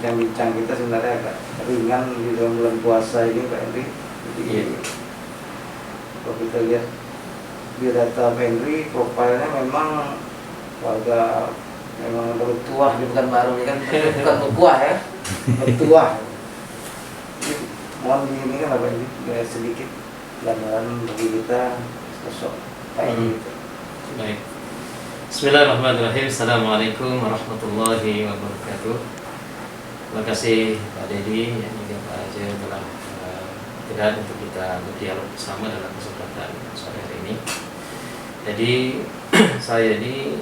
bincang-bincang kita sebenarnya agak ringan di dalam bulan puasa ini Pak Henry. Jadi kalau kita lihat di data Pak Henry, profilnya memang warga memang bertuah di Pekanbaru ini kan, bukan berkuah ya, bertuah. Jadi mohon di ini kan Pak Henry sedikit gambaran bagi kita sosok Pak Henry. Baik. Bismillahirrahmanirrahim. Assalamualaikum warahmatullahi wabarakatuh. Terima kasih Pak Dedi yang juga Pak Raja telah hadir untuk kita berdialog bersama dalam kesempatan sore hari ini. Jadi saya ini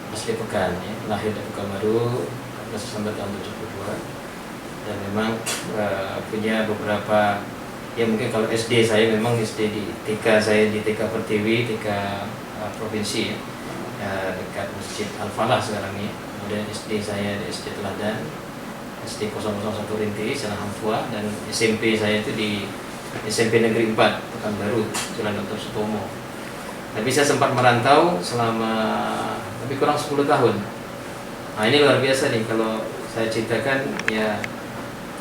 asli Pekan, ya, lahir di Pekanbaru 14 Desember tahun 72, dan memang punya beberapa, ya mungkin kalau SD saya memang SD di TK, saya di TK Pertiwi, TK provinsi ya, dekat Masjid Al-Falah sekarang ini. Kemudian SD saya di SD Teladan, SD 001 Rintis, Jalan Hampua, dan SMP saya itu di SMP Negeri 4 Pekanbaru, Jalan Dr. Sutomo. Tapi saya sempat merantau selama lebih kurang 10 tahun. Nah ini luar biasa nih kalau saya ceritakan ya,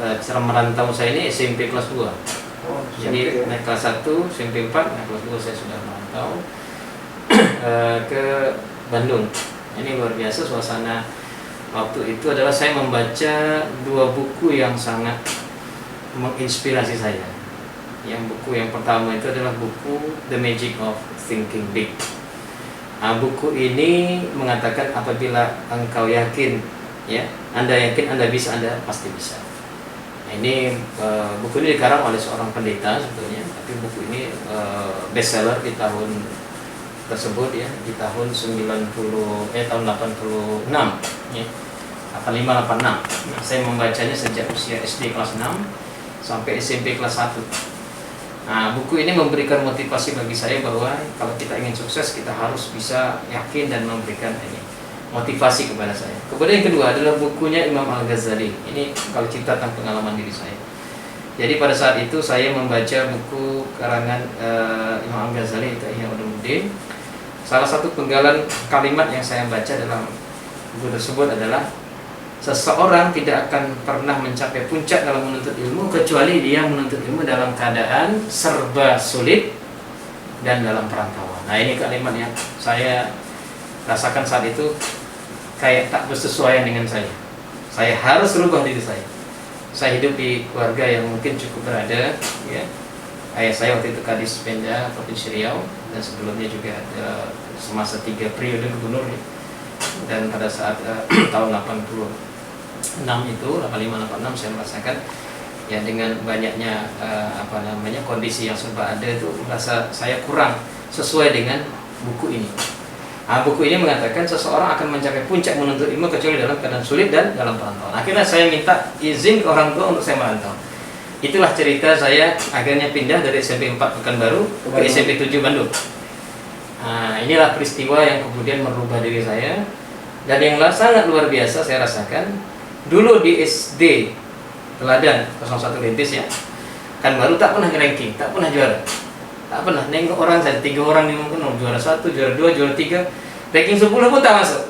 cara merantau saya ini SMP kelas 2. Jadi naik kelas 1, SMP 4, naik kelas 2 saya sudah merantau ke Bandung. Ini luar biasa suasana waktu itu adalah saya membaca 2 buku yang sangat menginspirasi saya. Yang buku yang pertama itu adalah buku The Magic of Thinking Big. Nah, buku ini mengatakan apabila engkau yakin, ya, Anda yakin Anda bisa, Anda pasti bisa. Nah, ini buku ini dikarang oleh seorang pendeta sebetulnya, tapi buku ini bestseller di tahun tersebut, ya, di tahun tahun 86, ya. 8586. Nah, saya membacanya sejak usia SD kelas 6 sampai SMP kelas 1. Nah, buku ini memberikan motivasi bagi saya bahwa kalau kita ingin sukses, kita harus bisa yakin dan memberikan ini motivasi kepada saya. Kemudian yang kedua adalah bukunya Imam Al-Ghazali. Ini kalau cerita tentang pengalaman diri saya. Jadi pada saat itu saya membaca buku karangan Imam Al-Ghazali, itu Ihya Ulumuddin. Salah satu penggalan kalimat yang saya baca dalam buku tersebut adalah seseorang tidak akan pernah mencapai puncak dalam menuntut ilmu kecuali dia menuntut ilmu dalam keadaan serba sulit dan dalam perantauan. Nah, ini kalimat yang saya rasakan saat itu kayak tak bersesuaian dengan saya. Saya harus rubah diri saya. Saya hidup di keluarga yang mungkin cukup berada, ya. Ayah saya waktu itu Kadis Pemda Provinsi Riau, dan sebelumnya juga semasa 3 periode gubernur, ya. Dan pada saat tahun 86 itu 8586 saya merasakan ya dengan banyaknya kondisi yang serba ada itu, merasa saya kurang sesuai dengan buku ini. Nah, buku ini mengatakan seseorang akan mencapai puncak menuntut ilmu kecuali dalam keadaan sulit dan dalam perantauan. Akhirnya saya minta izin ke orang tua untuk saya merantau. Itulah cerita saya akhirnya pindah dari SMP 4 Pekanbaru ke SMP 7 Bandung. Nah, inilah peristiwa yang kemudian merubah diri saya. Dan yang sangat luar biasa saya rasakan dulu di SD Teladan 01 Rintis, ya, kan baru tak pernah ranking, tak pernah juara, tak pernah. Nengok orang saja, 3 orang nih mungkin juara 1, juara 2, juara 3, ranking 10 pun tak masuk,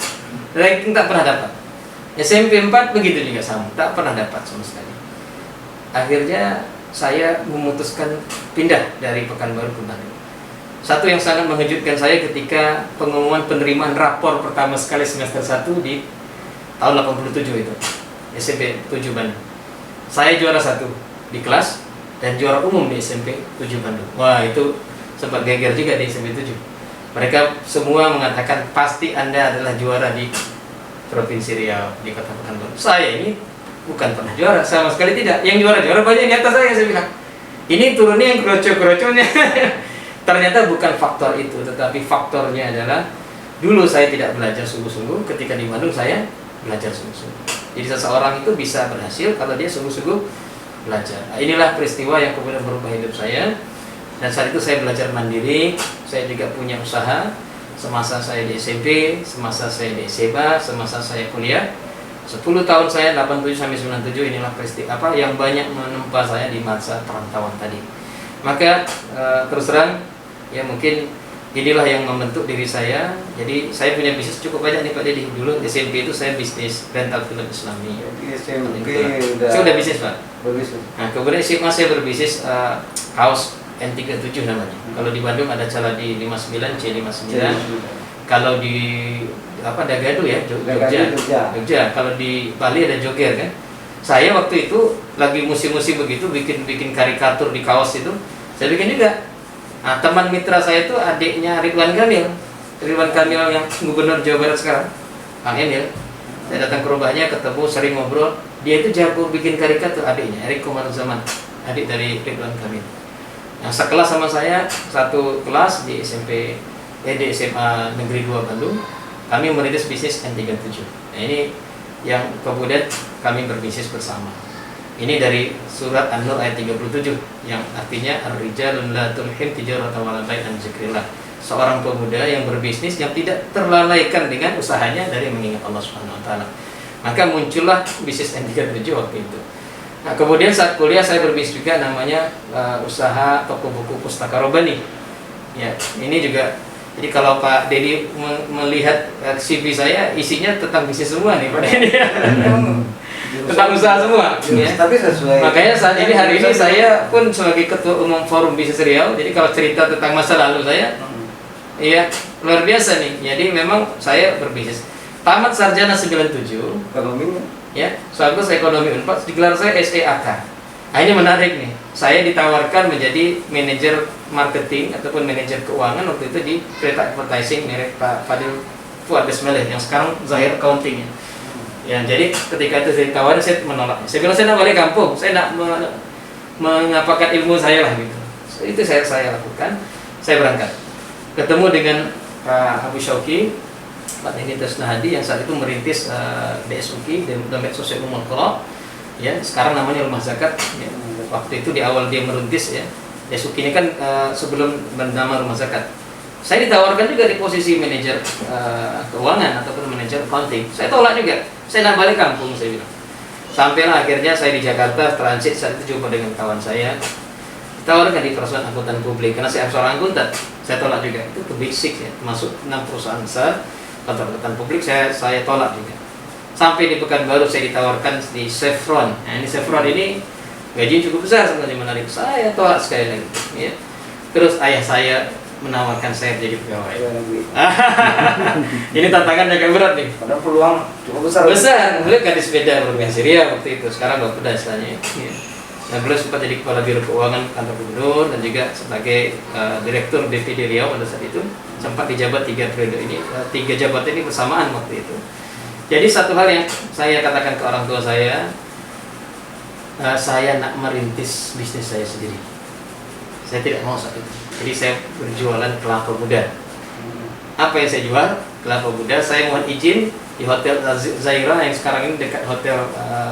ranking tak pernah dapat. SMP 4 begitu juga sama, tak pernah dapat sama sekali. Akhirnya saya memutuskan pindah dari Pekanbaru ke Bandung. Satu yang sangat mengejutkan saya ketika pengumuman penerimaan rapor pertama sekali semester 1 di tahun 87 itu, SMP 7 Bandung. Saya juara 1 di kelas dan juara umum di SMP 7 Bandung. Wah, itu sempat geger juga di SMP 7. Mereka semua mengatakan pasti Anda adalah juara di Provinsi Riau, di Kota Pekanbaru. Saya ini bukan pernah juara, sama sekali tidak. Yang juara-juara banyak di atas saya bilang. Ini turunnya yang kroco-kroconya. Ternyata bukan faktor itu, tetapi faktornya adalah dulu saya tidak belajar sungguh-sungguh. Ketika di Bandung saya belajar sungguh-sungguh. Jadi seseorang itu bisa berhasil kalau dia sungguh-sungguh belajar. Nah, inilah peristiwa yang kemudian merubah hidup saya. Dan saat itu saya belajar mandiri. Saya juga punya usaha. Semasa saya di SMP, semasa saya di SMA, semasa saya kuliah, 10 tahun saya 87 sampai 97, inilah peristiwa yang banyak menempa saya di masa perantauan tadi. Maka terus terang, ya mungkin inilah yang membentuk diri saya. Jadi saya punya bisnis cukup banyak nih Pak Dedi. Dulu SMP itu saya bisnis rental film Islami. Jadi SMP Saya udah bisnis Pak. berbisnis. Nah kemudian SMA saya berbisnis kaos N37 namanya. Kalau di Bandung ada Caladi 59 C59. Kalau di Dagadu ya Jogja. Kalau di Bali ada Joger kan. Saya waktu itu lagi musim-musim begitu bikin karikatur di kaos itu. Saya bikin juga. Nah, teman mitra saya itu adiknya Ridwan Kamil yang gubernur Jawa Barat sekarang, Kang Emil. Saya datang ke rumahnya, ketemu, sering ngobrol. Dia itu jago bikin karikatur, adiknya Erik Komaruzzaman, adik dari Ridwan Kamil. Yang sekelas sama saya, satu kelas di di SMA Negeri 2 Bandung. Kami merintis bisnis N37. Nah, ini yang kemudian kami berbisnis bersama. Ini dari surat An-Nur ayat 37 yang artinya ar-rijalun la tulhim tijaratan wa la bai'an dzikrillah. Seorang pemuda yang berbisnis yang tidak terlalaikan dengan usahanya dari mengingat Allah Subhanahu wa taala. Maka muncullah bisnis N37 waktu itu. Nah, kemudian saat kuliah saya berbisnis juga namanya usaha toko buku Pustaka Robani. Ya, ini juga. Jadi kalau Pak Dedi melihat CV saya isinya tentang bisnis semua nih Pak Dedi. Tentang usaha semua ya. Tapi sesuai. Makanya saat ini hari ini saya pun sebagai ketua umum Forum Bisnis Riau. Jadi kalau cerita tentang masa lalu saya, iya luar biasa nih. Jadi memang saya berbisnis. Tamat sarjana 97 Ekonominya. ya, Fakultas Ekonomi Unpad, digelar saya SEAK. Nah, ini menarik nih. Saya ditawarkan menjadi manajer marketing ataupun manajer keuangan waktu itu di Kereta Advertising merek Pak Fadil Fuad Desmeleh yang sekarang Zahir Accounting ya. Ya, jadi ketika itu saya ditawarin, saya menolak. Saya bilang saya nak balik kampung, saya nak mengapakan ilmu saya lah gitu. Itu saya lakukan. Saya berangkat, ketemu dengan Pak Abu Syauki, Pak Nini Tasnahadi yang saat itu merintis DSUKI, Dompet Sosial Umum Qura. Ya, sekarang namanya Rumah Zakat. Ya. Waktu itu di awal dia merintis ya. DSUKI ini kan sebelum bernama Rumah Zakat. Saya ditawarkan juga di posisi manajer keuangan ataupun manajer accounting. Saya tolak juga. Saya nak balik kampung, saya bilang. Sampailah akhirnya saya di Jakarta transit, saat itu jumpa dengan kawan saya. Ditawarkan di perusahaan angkutan publik karena saya seorang akuntan. Saya tolak juga. Itu ke Big Six ya, termasuk 6 perusahaan besar kantor angkutan publik. Saya tolak juga. Sampai di Pekanbaru saya ditawarkan di Chevron. Nah, ini Chevron ini gajinya cukup besar sebenarnya, menarik. Saya tolak sekali lagi. Ya. Terus ayah saya menawarkan saya jadi pegawai. Ini tantangan agak berat nih. Padahal peluang cukup besar. Besar. Beliau gadis beda Provinsi Riau waktu itu. Sekarang Bapak istilahnya. Ya. Dan beliau sempat jadi kepala biro keuangan kantor gubernur dan juga sebagai direktur BPD Riau pada saat itu. Sempat dijabat 3 periode ini, 3 jabatan ini bersamaan waktu itu. Jadi satu hal yang saya katakan ke orang tua saya nak merintis bisnis saya sendiri. Saya tidak mau saat itu. Jadi saya berjualan kelapa muda. Apa yang saya jual? Kelapa muda. Saya mohon izin di Hotel Zaira yang sekarang ini dekat Hotel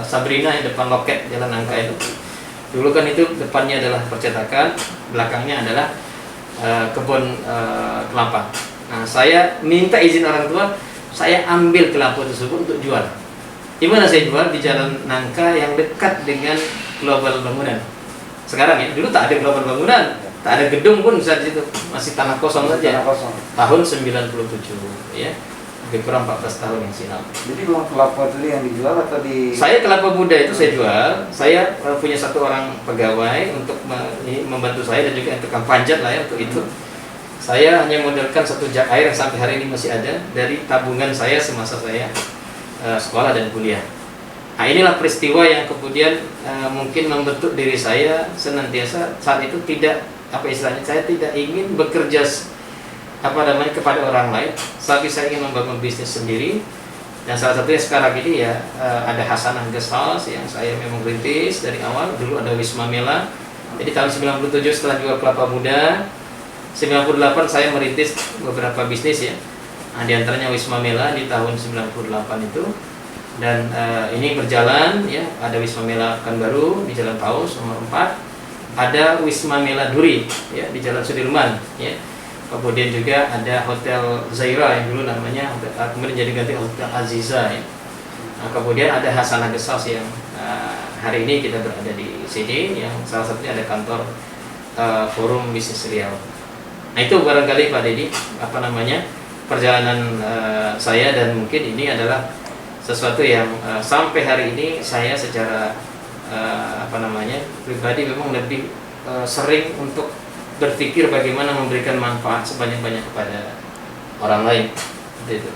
Sabrina yang depan loket Jalan Nangka itu. Dulu kan itu depannya adalah percetakan, belakangnya adalah kebun kelapa. Nah, saya minta izin orang tua, saya ambil kelapa tersebut untuk jual. Di mana saya jual? Di Jalan Nangka yang dekat dengan Global Bangunan. Sekarang ya, dulu tak ada Global Bangunan. Tak ada gedung pun saat itu, masih tanah kosong saja. Tanah kosong. Tahun 97 ya. Lebih kurang 14 tahun yang silam. Jadi memang kelapa dulu yang dijual atau di? Saya kelapa muda itu saya jual. Saya punya satu orang pegawai untuk membantu saya dan juga tukang panjat lah ya untuk itu. Saya hanya modalkan satu jak air yang sampai hari ini masih ada dari tabungan saya semasa saya sekolah dan kuliah. Nah, inilah peristiwa yang kemudian mungkin membentuk diri saya senantiasa saat itu tidak saya tidak ingin bekerja kepada orang lain, tapi saya ingin membangun bisnis sendiri. Dan salah satunya sekarang ini ya ada Hasanah Guest House yang saya memang rintis dari awal. Dulu ada Wisma Mela. Jadi tahun 97 setelah jual kelapa muda, 98 saya merintis beberapa bisnis ya. Nah, di antaranya Wisma Mela di tahun 98 itu. Dan ini berjalan ya, ada Wisma Mela Pekanbaru di Jalan Paus nomor 4. Ada Wisma Mela Duri ya di Jalan Sudirman ya. Kemudian juga ada Hotel Zaira yang dulu namanya kemudian jadi ganti Hotel Aziza ya. Nah, kemudian ada Hasanah Guest House yang hari ini kita berada di sini yang salah satunya ada kantor Forum Bisnis Riau. Nah itu barangkali Pak Dedi perjalanan saya, dan mungkin ini adalah sesuatu yang sampai hari ini saya secara pribadi memang lebih sering untuk berpikir bagaimana memberikan manfaat sebanyak-banyak kepada orang lain. Seperti itu.